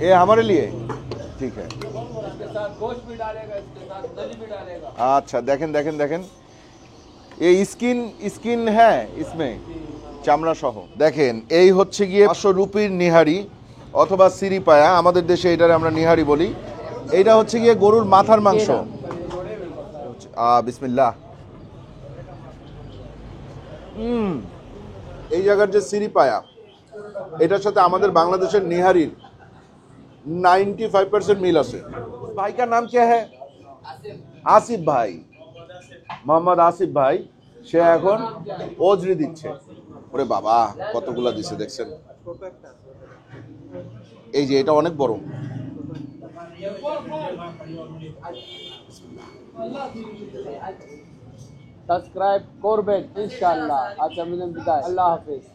ये हमारे लिए ठीक है। इसके साथ गोश्त भी डालेगा, इसके साथ दही भी डालेगा। अच्छा देखें देखें देखें ये স্किन है इसमें চামড়া সহ। দেখেন এই হচ্ছে গিয়ে 500 রুপির নিহারি অথবা সিরি পায়া, আমাদের দেশে এটারে আমরা নিহারি বলি। এইটা হচ্ছে গিয়ে গরুর মাথার মাংস। বিসমিল্লাহ। এই জায়গার যে সিরি পায়া এটার সাথে আমাদের বাংলাদেশের নিহারির 95% মিল আছে। ভাই का नाम क्या है? আসিফ ভাই, মোহাম্মদ আসিফ ভাই। সে এখন ওজরি দিচ্ছে। ওরে বাবা কতগুলা দিছে দেখছেন। এই যে এটা অনেক বড়। সাবস্ক্রাইব করবেন ইনশাআল্লাহ। আচ্ছা মিলন বিদায়, আল্লাহ হাফেজ।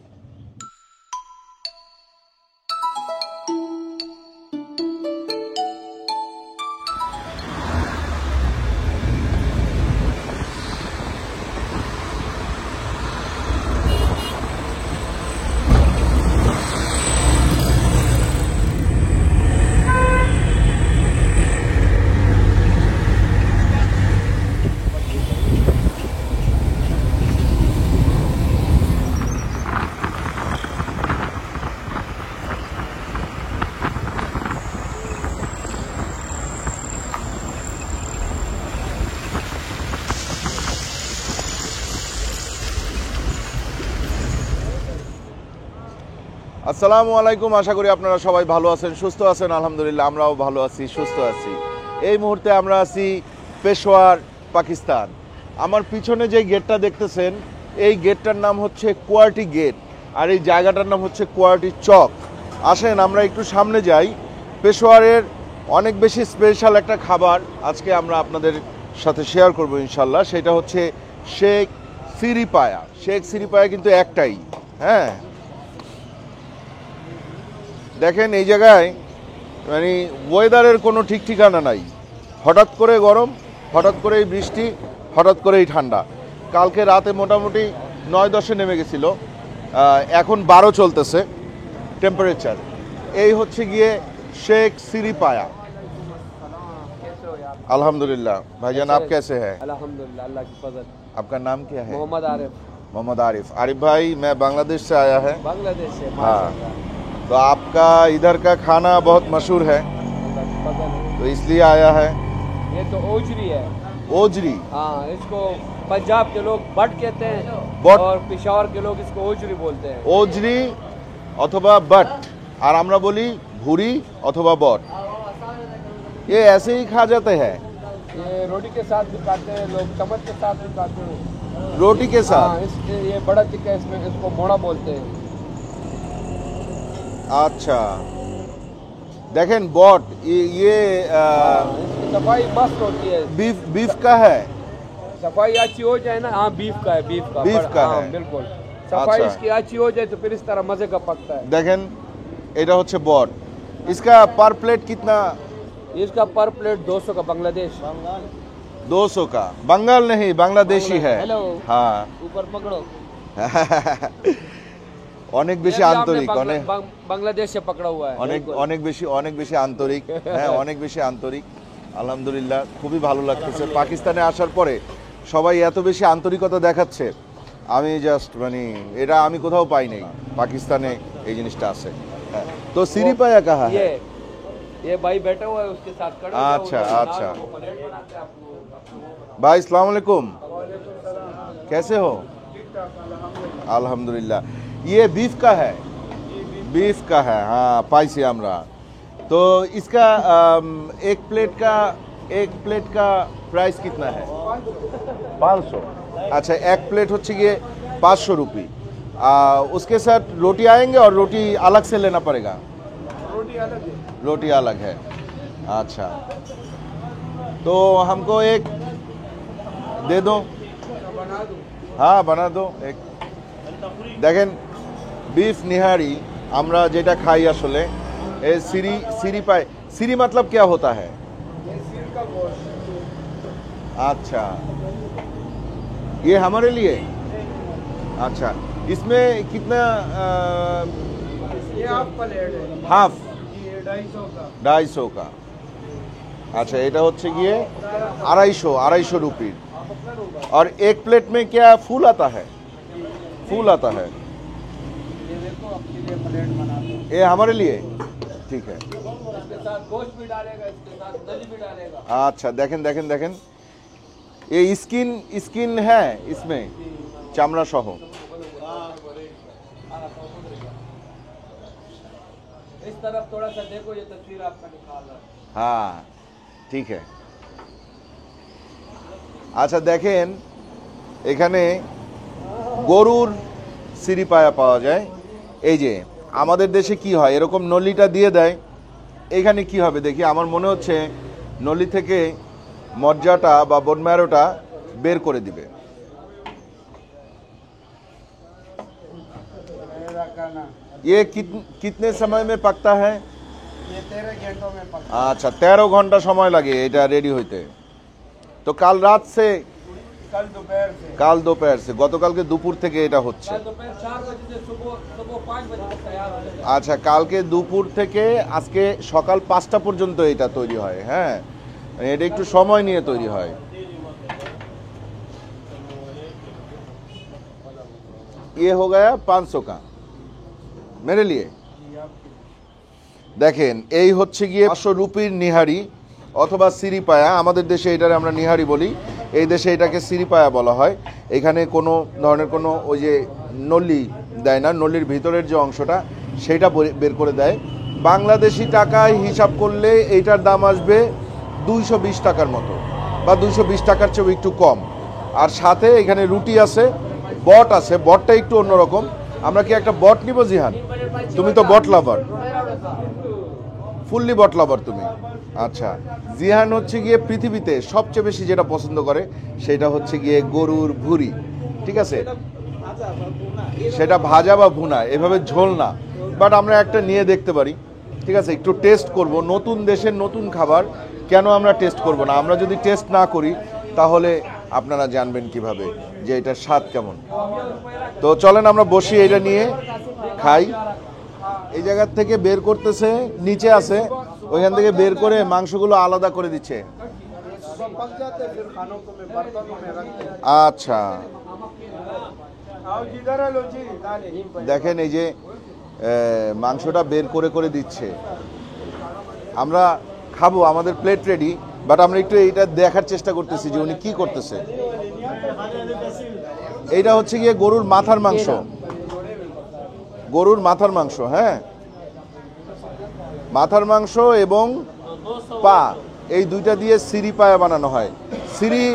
আসসালামু আলাইকুম, আশা করি আপনারা সবাই ভালো আছেন, সুস্থ আছেন। আলহামদুলিল্লাহ আমরাও ভালো আছি, সুস্থ আছি। এই মুহূর্তে আমরা আছি পেশোয়ার, পাকিস্তান। আমার পিছনে যে গেটটা দেখতেছেন এই গেটটার নাম হচ্ছে কোয়ার্টি গেট, আর এই জায়গাটার নাম হচ্ছে কোয়ার্টি চক। আসেন আমরা একটু সামনে যাই। পেশোয়ারের অনেক বেশি স্পেশাল একটা খাবার আজকে আমরা আপনাদের সাথে শেয়ার করব ইনশাল্লাহ। সেটা হচ্ছে শেখ সিরি পায়া। শেখ সিরি পায়া কিন্তু একটাই। হ্যাঁ দেখেন এই জায়গায় মানে ওয়েদারের কোনো ঠিক ঠিকানা নাই। হঠাৎ করে গরম, হঠাৎ করেই বৃষ্টি, হঠাৎ করেই ঠান্ডা। কালকে রাতে মোটামুটি 9-10 নেমে গেছিল, এখন 12 চলতেছে টেম্পারেচার। এই হচ্ছে গিয়ে শেখ সিরি পায়া। अल्हम्दुलिल्लाह भाईजान, आप कैसे हैं? अल्हम्दुलिल्लाह, अल्लाह की फजल। आपका नाम क्या है? मोहम्मद आरिफ। मोहम्मद आरिफ। आरिफ भाई मैं बांग्लादेश से आया है। बांग्लादेश से? हाँ, तो आपका इधर का खाना बहुत मशहूर है, तो इसलिए आया है। ये तो ओजरी है। ओजरी? हाँ, इसको पंजाब के लोग बट कहते हैं बट, और पेशावर के लोग इसको ओजरी बोलते हैं। ओजरी अथवा बट, और আমরা বলি ভুরি অথবা বট। ये ऐसे ही खा जाते हैं? ये रोटी के साथ भी खाते हैं लोग, चम्मच के साथ भी खाते हैं। रोटी के साथ? हाँ, ये बड़ा टिक्का, इसमें इसको मोड़ा बोलते हैं। अच्छा देखें बॉट, ये इसकी सफाई मस्त होती है। बीफ का है? सफाई अच्छी हो जाए ना, हाँ बीफ का है, बीफ का है। बिल्कुल सफाई अच्छा। इसकी अच्छी हो जाए तो फिर इस तरह मजे का पकता है। देखें এটা হচ্ছে বট। इसका पर प्लेट कितना? इसका पर प्लेट 200 का बांग्लादेश। 200 का? बंगाल नहीं, बांग्लादेशी है। हेलो, हाँ ऊपर पकड़ो। অনেক বেশি আন্তরিক, অনেক বাংলাদেশ से पकड़ा हुआ है। অনেক বেশি আন্তরিক। হ্যাঁ অনেক বেশি আন্তরিক। আলহামদুলিল্লাহ খুবই ভালো লাগতেছে। পাকিস্তানে আসার পরে সবাই এত বেশি আন্তরিকতা দেখাচ্ছে, আমি জাস্ট মানে এটা আমি কোথাও পাই নাই, পাকিস্তানে এই জিনিসটা আছে। হ্যাঁ, তো সিরি পায়া কাহা है? ये भाई बैठा हुआ है, उसके साथ खड़े अच्छा अच्छा। भाई अस्सलाम वालेकुम, कैसे हो? अल्हम्दुलिल्लाह। ये बीफ का है? बीफ का है, हाँ पाइसी আমরা। तो इसका एक प्लेट का प्राइस कितना है? 500। अच्छा, एक प्लेट হচ্ছে গিয়ে 500 रुपये। उसके साथ रोटी आएंगे और रोटी अलग से लेना पड़ेगा? रोटी अलग है। अच्छा, तो हमको एक दे दो। हाँ बना दो एक। देखें बीफ निहारी আমরা যেটা খাই আসলে এই সিরি পায়। সিরি मतलब क्या होता है? अच्छा, ये हमारे लिए? अच्छा, इसमें कितना ये हाफ प्लेट है हाफ ये 250 का 250 का। अच्छा এটা হচ্ছে গিয়ে 250 रुपये। और एक प्लेट में क्या फूल आता है? फूल आता है। ये देखो आपके लिए प्लेट बनाते हैं ये हमारे लिए ठीक है। इसके साथ गोश्त भी डालेगा इसके साथ दही भी डालेगा अच्छा देखें देखें देखें ये स्किन स्किन है इसमें चामड़ा सह। इस तरफ थोड़ा सा देखो ये तस्वीर आपका निकाल रहा है हाँ ठीक है। আচ্ছা দেখেন এখানে গরুর সিরি পায়া পাওয়া যায়। এই যে আমাদের দেশে কি হয় এরকম নলিটা দিয়ে দেয়, এখানে কি হবে দেখি। আমার মনে হচ্ছে নলি থেকে মজ্জাটা বা বোনম্যারোটা বের করে দিবে। मेरा खाना ये कितने समय में पकता है? ये 13 घंटों में पका আচ্ছা 13 ঘন্টা সময় লাগে এটা রেডি হইতে। তো কাল রাত সে कल दोपहर से কাল दोपहर से গতকালকে দুপুর থেকে এটা হচ্ছে। कल दोपहर 4 बजे से सुबह 5 बजे तक तैयार हो जाएगा আচ্ছা কালকে দুপুর থেকে আজকে সকাল 5টা পর্যন্ত এটা তৈরি হয়। হ্যাঁ এটা একটু সময় নিয়ে তৈরি হয়। ये हो गया 500 का मेरे लिए। দেখেন এই হচ্ছে গিয়ে 500 রুপির নিহারি অথবা সিরি পায়া। আমাদের দেশে এটারে আমরা নিহারি বলি, এই দেশে এটাকে সিরি পায়া বলা হয়। এখানে কোনো ধরনের কোনো ওই যে নলি দেয় না, নলির ভিতরের যে অংশটা সেটা বের করে দেয়। বাংলাদেশি টাকায় হিসাব করলে এইটার দাম আসবে 220 টাকার মতো বা 220 টাকার চেয়েও একটু কম। আর সাথে এখানে রুটি আছে, বট আছে, বটটা একটু অন্যরকম। আমরা কি একটা বট নিব জিহান? তুমি তো বট লাভার, ফুললি বট লাভার তুমি। আচ্ছা জিহান হচ্ছে গিয়ে পৃথিবীতে সবচেয়ে বেশি যেটা পছন্দ করে সেটা হচ্ছে গিয়ে গরুর ভুঁড়ি, ঠিক আছে? সেটা ভাজা বা ভুনা, এভাবে ঝোল না। বাট আমরা একটা নিয়ে দেখতে পারি, ঠিক আছে? একটু টেস্ট করব, নতুন দেশের নতুন খাবার কেন আমরা টেস্ট করব না? আমরা যদি টেস্ট না করি তাহলে আপনারা জানবেন কিভাবে যে এটার স্বাদ কেমন। তো চলেন আমরা বসি, এটা নিয়ে খাই। এই জায়গার থেকে বের করতেছে, নিচে আছে, ওইখান থেকে বের করে মাংসগুলো আলাদা করে দিচ্ছে। सुबह पक जाते हैं, फिर खानों को में बर्तनों में रखते हैं। আচ্ছা आओ जिधर है लो जी डाले দেখেন এই যে মাংসটা বের করে করে দিচ্ছে। আমরা খাবো, আমাদের প্লেট রেডি, বাট আমরা একটু এইটা দেখার চেষ্টা করতেছি যে উনি কি করতেছে। এইটা হচ্ছে গিয়ে গরুর মাথার মাংস, গরুর মাথার মাংস। হ্যাঁ মাথার মাংস এবং পা, এই দুইটা দিয়ে সিরি পায়া বানানো হয়। সিরি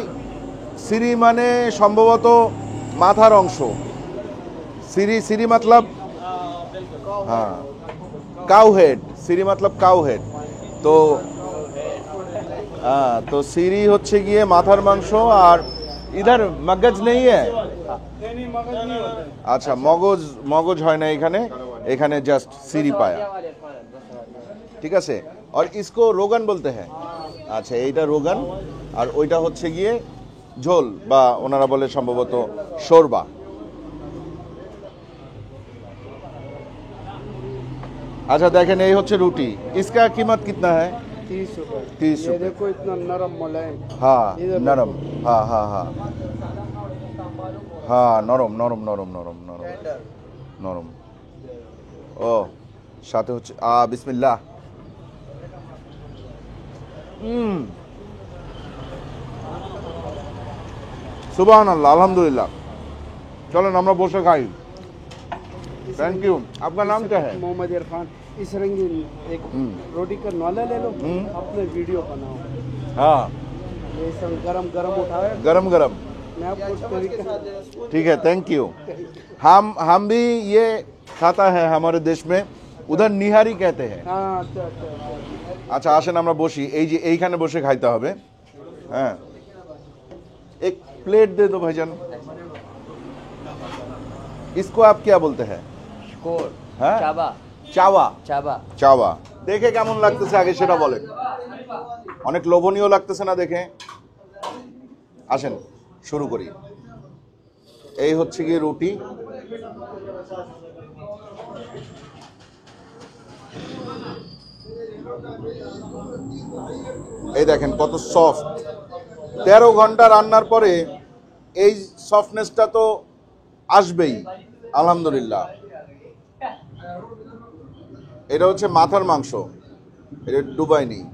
সিরি মানে সম্ভবত মাথার অংশ। সিরি সিরি মতলব हाँ काउ हेड, সিরি মতলব কাউ হেড। তো हाँ तो সিরি হচ্ছে গিয়ে মাথার মাংস। আর ইধার মগজ নেই হ্যাঁ? नहीं मगज नहीं होते আচ্ছা মগজ মগজ হয় না এখানে, এখানে জাস্ট সিরি পায়া, ঠিক আছে? আর ইসকো রোগান বলতে হ্যাঁ। আচ্ছা এইটা রোগান, আর ওইটা হচ্ছে গিয়ে ঝোল বা ওনারা বলে সম্ভবত শোরবা। अच्छा देखें ये होच्छे रूटी, इसका कीमत कितना है? 30 रुपए 30 ये रुपए। देखो इतना नरम मुलायम हाँ इधर नरम, हाँ हाँ हाँ हाँ नरम नरम नरम नरम नरम नरम। ও সাথে হচ্ছে বিসমিল্লাহ। সুবহানাল্লাহ, আলহামদুলিল্লাহ। চলেন আমরা বসে খাই। Thank you. आपका नाम क्या है? मोहम्मद इरफान। इस रंगीन एक रोटी का नौला ले लो, अपने वीडियो बनाओ। हाँ ये सब गरम गरम उठाओ, गरम गरम, मैं आपको तरीका ठीक है थैंक यू। हम भी ये खाता है हमारे देश में, उधर निहारी कहते हैं। हाँ अच्छा अच्छा আচ্ছা আসেন আমরা বসি, এই যে এইখানে বসে খাইতে হবে। হ্যাঁ एक प्लेट दे दो भाईजान। इसको आप क्या बोलते हैं? कोर হ্যাঁ चाबा চাওয়া, चाबा চাওয়া। দেখে কেমন লাগতেছে আগে সেটা বলেন। অনেক লোভনীয় লাগতেছে না দেখে? আসেন শুরু করি। এই হচ্ছে গিয়ে রুটি, এই দেখেন কত সফট। 13 ঘন্টা রান্নার পরে এই সফটনেসটা তো আসবেই আলহামদুলিল্লাহ। এটা হচ্ছে মাথার মাংস, এটা ডুবাই নেই।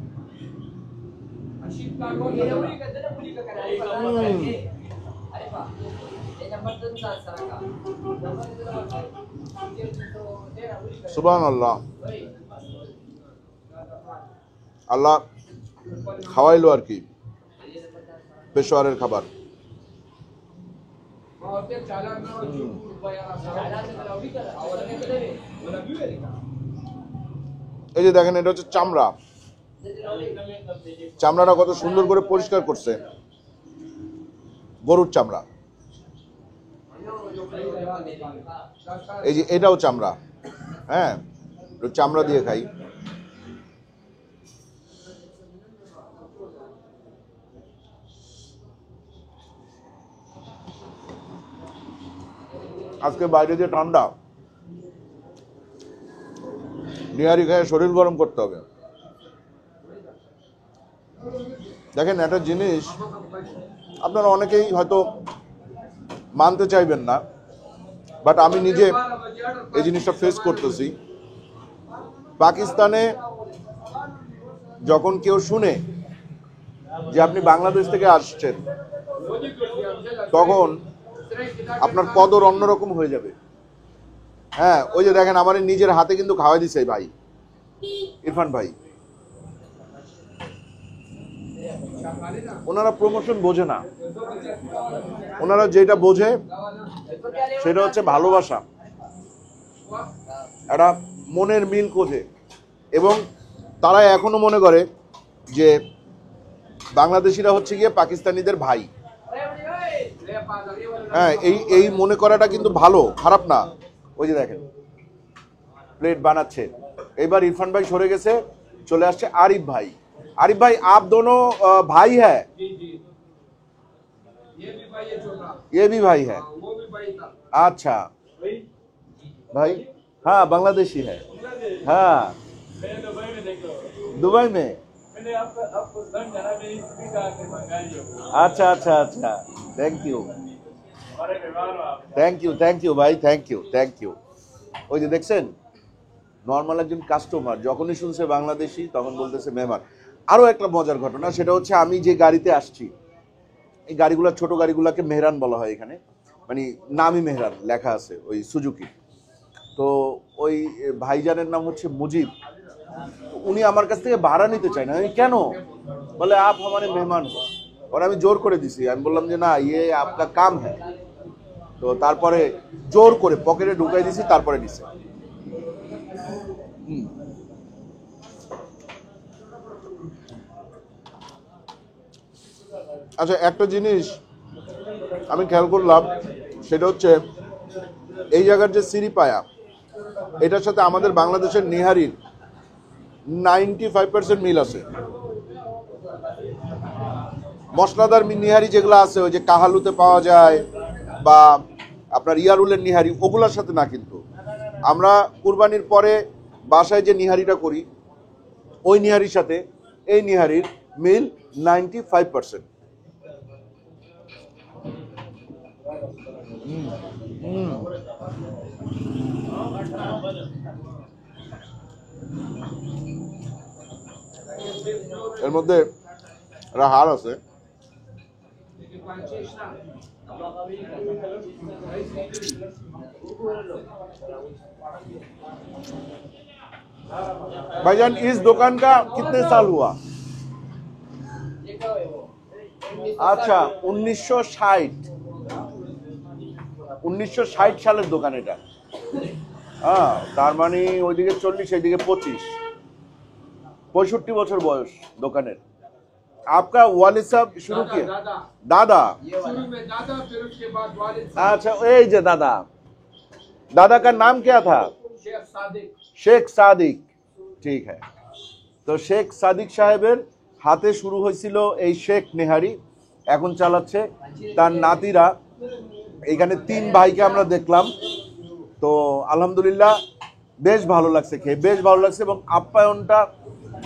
সুবহানাল্লাহ, আল্লাহ খাওয়াইলো আর কি পেশোয়ারের খাবার। এই যে দেখেন, এটা হচ্ছে চামড়া। চামড়াটা কত সুন্দর করে পরিষ্কার করছে, গরুর চামড়া। এই যে এটাও চামড়া, হ্যাঁ, চামড়া দিয়ে খাই। আজকে বাইরে যে ঠান্ডা, নিহারি খেয়ে শরীর গরম করতে হবে। দেখেন একটা জিনিস আপনারা অনেকেই হয়তো মানতে চাইবেন না, বাট আমি নিজে এই জিনিসটা ফেস করতেছি। পাকিস্তানে যখন কেউ শুনে যে আপনি বাংলাদেশ থেকে আসছেন, তখন আপনার কদর অন্যরকম হয়ে যাবে। হ্যাঁ, ওই যে দেখেন আমার নিজের হাতে কিন্তু খাওয়াই দিছে ভাই, ইরফান ভাই। ওনারা প্রমোশন বোঝে না, ওনারা যেটা বোঝে সেটা হচ্ছে ভালোবাসা, একটা মনের মিল খোঁজে। এবং তারা এখনো মনে করে যে বাংলাদেশিরা হচ্ছে গিয়ে পাকিস্তানিদের ভাই। হ্যাঁ, এই মনে করাটা কিন্তু ভালো, খারাপ না। ওই যে দেখেন প্লেট বানাচ্ছে। এবার ইরফান ভাই সরে গেছে, চলে আসছে আরিফ ভাই। आरिफ भाई, आप दोनों भाई है? ये भी भाई है। वो भी भाई था। अच्छा भाई, हाँ बांग्लादेशी है। हाँ, दुबई में। अच्छा अच्छा अच्छा, थैंक यू भाई, थैंक यू। ওই যে দেখছেন, নর্মাল একজন কাস্টমার যখনই শুনছে বাংলাদেশি তখন বলতেছে মেহমান। আরো একটা মজার ঘটনা, সেটা হচ্ছে আমি যে গাড়িতে আসছি, এই গাড়িগুলো ছোট গাড়িগুলোকে মেহরান বলা হয় এখানে, মানে নামই মেহরান লেখা আছে ওই সুজুকি। তো ওই ভাইজানের নাম হচ্ছে মুজিব। উনি আমার কাছ থেকে ভাড়া নিতে চায় না। আমি কেন? বলে আপ हमारे মেহমান হো। और আমি জোর করে দিছি, আমি বললাম যে না, ইয়ে आपका काम है। তো তারপরে জোর করে পকেটে ঢুকাই দিছি, তারপরে নিছে। আচ্ছা, একটা জিনিস আমি খেয়াল করলাম, সেটা হচ্ছে এই জায়গার যে সিঁড়ি পায়া, এটার সাথে আমাদের বাংলাদেশের নিহারির 95% মিল আছে। মশলাদার নিহারি যেগুলো আছে, ওই যে কাহালুতে পাওয়া যায় বা আপনার ইয়ারুলের নিহারি, ওগুলোর সাথে না। কিন্তু আমরা কুরবানির পরে বাসায় যে নিহারিটা করি, ওই নিহারির সাথে এই নিহারির মিল 95%। এর মধ্যে হাড় আছে। भाईजान, इस दुकान का कितने साल हुआ? अच्छा, 1960 সালের দোকান এটা। হ্যাঁ, তার মানে ওইদিকে 40, এইদিকে 25, 65 বছর বয়স দোকানের। आपका वालिद साहब शुरू किया? दादा शुरू में दादा, फिर उसके बाद वालिद। अच्छा, এই যে দাদা, दादा का नाम क्या था? शेख सादिक। शेख सादिक, ঠিক है। তো শেখ সাদিক সাহেবের হাতে শুরু হয়েছিল এই শেখ নেহারি, এখন চালাচ্ছে তার নাতিরা। এখানে 3 ভাইকে আমরা দেখলাম। তো আলহামদুলিল্লাহ বেশ ভালো লাগছে খেয়ে, বেশ ভালো লাগছে। এবং আপ্যায়নটা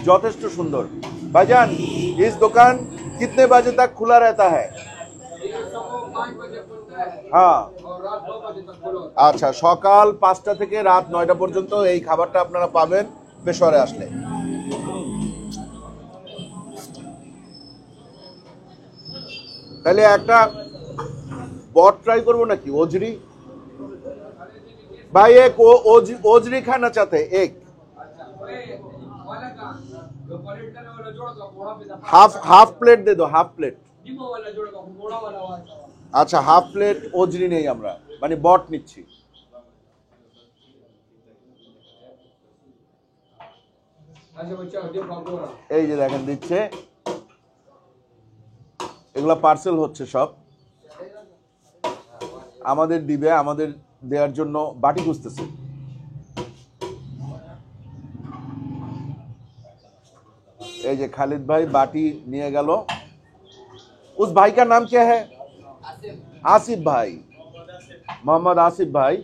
যথেষ্ট সুন্দর। भाईजान इस दुकान कितने बजे तक खुला रहता है? ये सबको 5 बजे खुलता है हाँ और रात 2 बजे तक खुला होता है। আচ্ছা, সকাল 5টা থেকে রাত 9টা পর্যন্ত এই খাবারটা আপনারা পাবেন পেশোয়ারে আসলে। তাহলে একটা বট ट्राई করবো নাকি? ওজরি भाई एक ओजरी खाना चाहते हैं एक अच्छा ओए वाला का जो पलेटर वाला जोड़ का मोड़ा पे दफा हाफ प्लेट दे दो, हाफ प्लेट। डिमो वाला जोड़ का मोड़ा वाला वाला আচ্ছা, হাফ প্লেট ওজরি নেই আমরা, মানে বট নিচ্ছি। अच्छा बच्चा डिम का बोरा এই যে দেখেন দিচ্ছে, এগুলা পার্সেল হচ্ছে সব, আমাদের দিবে, আমাদের দেওয়ার জন্য বাটি খুঁজতেছে। এই যে খালিদ ভাই বাটি নিয়ে গেল। उस भाई का नाम क्या है? আসিফ ভাই, মোহাম্মদ আসিফ ভাই,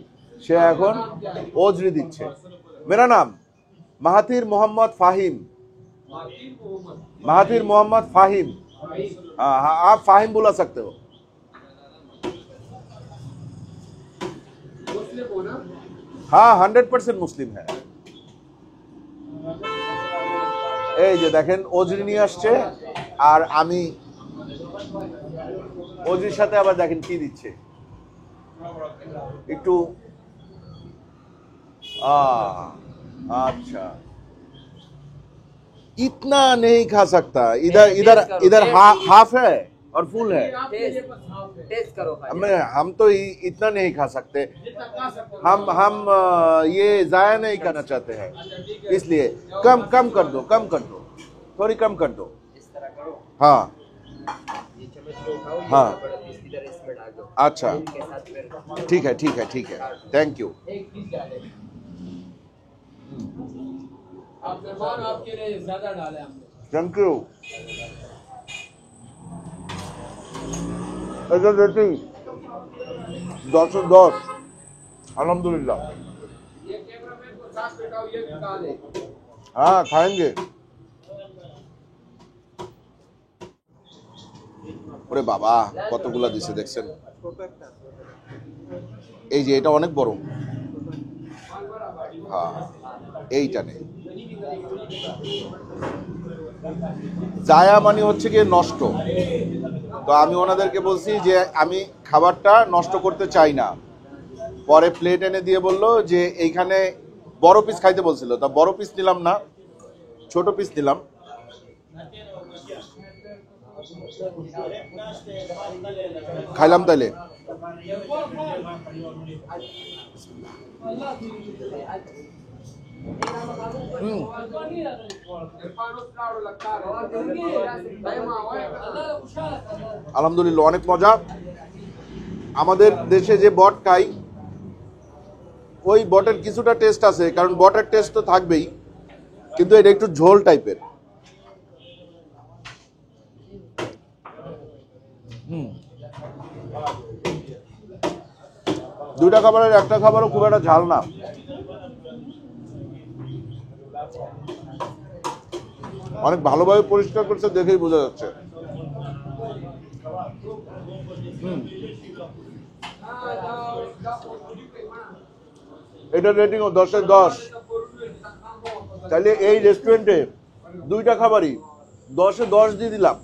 সে এখন ওজরি দিচ্ছে। मेरा नाम महाथिर मोहम्मद फाहिम, मातीर मोहम्मद महाथिर मोहम्मद फाहिम। भाई हाँ हाँ, आप फाहिम बुला सकते हो। मुस्लिम हो ना हाँ 100% মুসলিম है। এই যে দেখেন ওজরি নিয়ে আসছে, আর আমি ওজরির সাথে আবার দেখেন কি দিচ্ছে একটু। अच्छा, इतना नहीं खा सकता। इधर इधर इधर हाफ है और फुल है। ये आपके लिए बस हाफ है टेस्ट करो भाई। हम तो इतना नहीं खा सकते। जितना खा सकते हो हम ये जाया नहीं करना चाहते हैं, अच्छा ठीक है इसलिए कम कर दो, कम कर दो, थोड़ी कम कर दो। इस तरह करो, हाँ ये चम्मच को उठाओ, ये हाँ। बड़ा पीस इधर इसमें डाल दो। अच्छा, इनके साथ फिर ठीक है ठीक है ठीक है, थैंक यू। एक चीज डाले आप मेहमान आपके लिए ज्यादा डाले हमने थैंक यू। এটা রেটিং 10/10, अल्हम्दुलिल्लाह। ये कैमरामैन को साथ बैठाओ ये भी खा ले हाँ खाएंगे। ওরে বাবা কতগুলা দিছে দেখছেন। এই যে এটা অনেক বড়। হ্যাঁ এইটা নেই, জায়া মানে হচ্ছে গিয়ে নষ্ট। তো আমি ওনাদেরকে বলছি যে আমি খাবারটা নষ্ট করতে চাই না। পরে প্লেট এনে দিয়ে বললো যে এইখানে বড় পিস খাইতে বলছিল, তা বড় পিস নিলাম না, ছোট পিস নিলাম। খাইলাম তাইলে। আলহামদুলিল্লাহ অনেক মজা। আমাদের দেশে যে বট খাই ওই বটের কিছুটা টেস্ট আছে, কারণ বটের টেস্ট তো থাকবেই, কিন্তু এটা একটু ঝোল টাইপের। দুইটা খাবারের একটা খাবারও খুব একটা ঝাল না। অনেক ভালোভাবে পরিষ্কার করছে, দেখেই বোঝা যাচ্ছে। এটা রেটিং 10/10। তাহলে এই রেস্টুরেন্টে দুইটা খাবারই 10/10 দিয়ে দিলাম।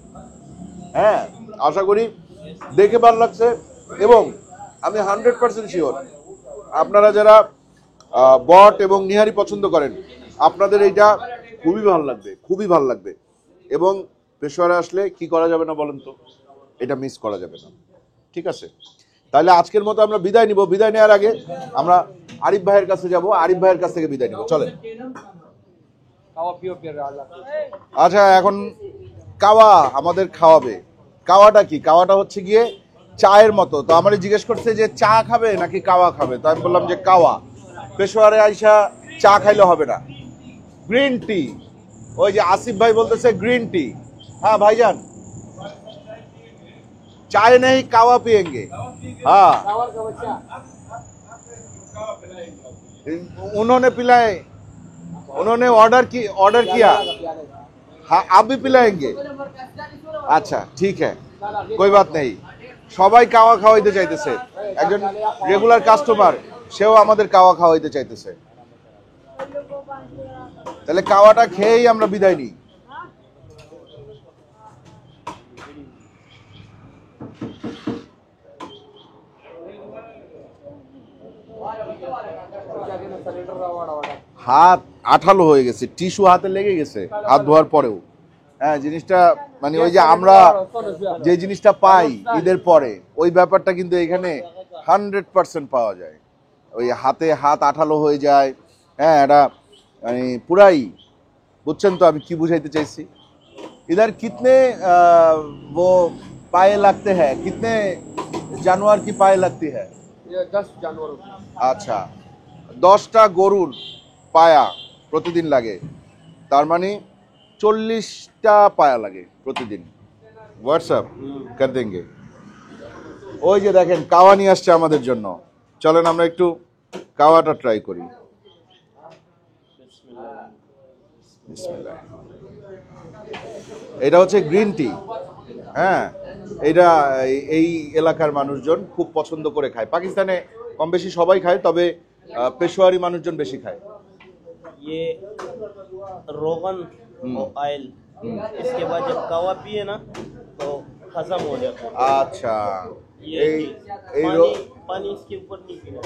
হ্যাঁ আশা করি দেখে ভালো লাগছে, এবং আমি 100% শিওর আপনারা যারা বট এবং নিহারি পছন্দ করেন আপনাদের এইটা খুবই ভালো লাগবে, খুবই ভালো লাগবে। এবং পেশোয়ারে আসলে কি করা যাবে না বলেন তো, এটা মিস করা যাবে না। ঠিক আছে, তাহলে আজকের মতো আমরা বিদায় নিব। বিদায় নেওয়ার আগে আমরা আরিফ ভাইয়ের কাছে যাব, আরিফ ভাইয়ের কাছ থেকে বিদায় নিব। চলেন। খাওয়া পিও পিও আল্লাহ। আচ্ছা এখন কাওয়া আমাদের খাওয়াবে। কাওয়াটা কি? কাওয়াটা হচ্ছে গিয়ে চায়ের মতো। তো আমার জিজ্ঞেস করছে যে চা খাবে নাকি কাওয়া খাবে, তো আমি বললাম যে কাওয়া। পেশোয়ারে আইসা চা খাইলে হবে না, গ্রিন টি। ওই যে আসিফ ভাই বলতেছে গ্রিন टी। हाँ भाईजान चाय नहीं कावा पियेंगे। हाँ चावल का बच्चा उन्होंने पिलाए। उन्होंने ऑर्डर किया हाँ आप भी पिलाएंगे अच्छा ठीक है कोई बात नहीं সবাই কাওয়া খাওয়াইতে চাইতেছে একজন রেগুলার কাস্টমার সেও আমাদের কাওয়া খাওয়াইতে চাইতেছে তাহলে কাওয়াটা খেয়েই আমরা বিদায় নিই হাত আঠালো হয়ে গেছে টিস্যু হাতে লেগে গেছে হাত ধোয়ার পরেও হ্যাঁ জিনিসটা মানে ওই যে আমরা যে জিনিসটা পাই ঈদের পরে ওই ব্যাপারটা কিন্তু এখানে 100% পাওয়া যায় ওই হাতে হাত আঠালো হয়ে যায় হ্যাঁ এটা মানে পুরাই বুঝছেন তো আমি কি বুঝাইতে চাইছি इधर कितने वो पाए लगते हैं कितने जानवर की पाए लगती है ये 10 जानवर আচ্ছা 10টা গরুর পায়া প্রতিদিন লাগে তার মানে 40টা পায়া লাগে প্রতিদিন হোয়াটসঅ্যাপ কর দেंगे ওই যে দেখেন কাওয়া নিয়ে আসছে আমাদের জন্য চলেন আমরা একটু কাওয়াটা ট্রাই করি বিসমিল্লাহ এটা হচ্ছে গ্রিন টি হ্যাঁ এটা এই এলাকার মানুষজন খুব পছন্দ করে খায় পাকিস্তানে কম বেশি সবাই খায় তবে পেশোয়ারি মানুষজন বেশি খায় ये रोगन और ऑयल इसके बाद जब कवा पिए ना तो खत्म हो जाता है আচ্ছা ये এই এই पानी पानी इसके ऊपर नहीं पीना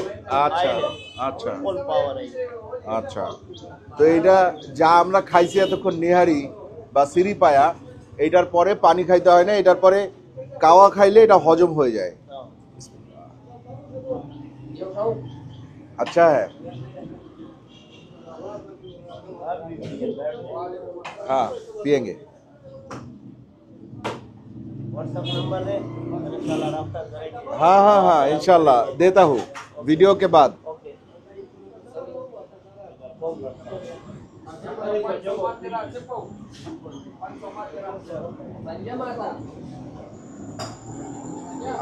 আচ্ছা ऑयल है আচ্ছা फुल पावर है আচ্ছা তো এটা যা আমরা খাইছি এতক্ষণ নিহারি বা সিরি পায়া এইটার পরে পানি খাইতে হয় না এটার পরে কাওয়া খাইলে এটা হজম হয়ে যায় अच्छा है हाँ पियेंगे व्हाट्सएप नंबर है इंशाल्लाह राब्ता करेंगे हाँ हाँ हाँ इंशाल्लाह देता हूँ वीडियो के बाद ओके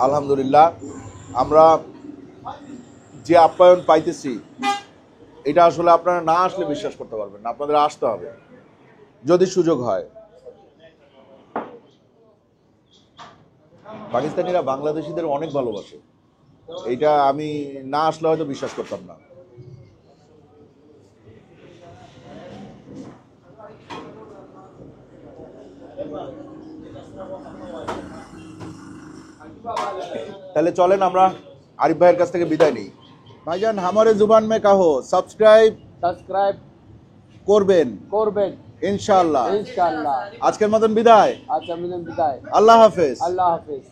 আলহামদুলিল্লাহ আমরা যে আপ্যায়ন পাইতেছি এটা আসলে আপনারা না আসলে বিশ্বাস করতে পারবেন না আপনাদের আসতে হবে যদি সুযোগ হয় পাকিস্তানিরা বাংলাদেশিদের অনেক ভালোবাসে এইটা আমি না আসলে হয়তো বিশ্বাস করতাম না তাহলে চলেন আমরা আরিফ ভাইয়ের কাছ থেকে বিদায় নিই ভাইজান हमारे जुबान में कहो सब्सक्राइब করবেন করবেন ইনশাআল্লাহ ইনশাআল্লাহ আজকের মতন বিদায় আচ্ছা মিলেন বিদায় আল্লাহ হাফেজ আল্লাহ হাফেজ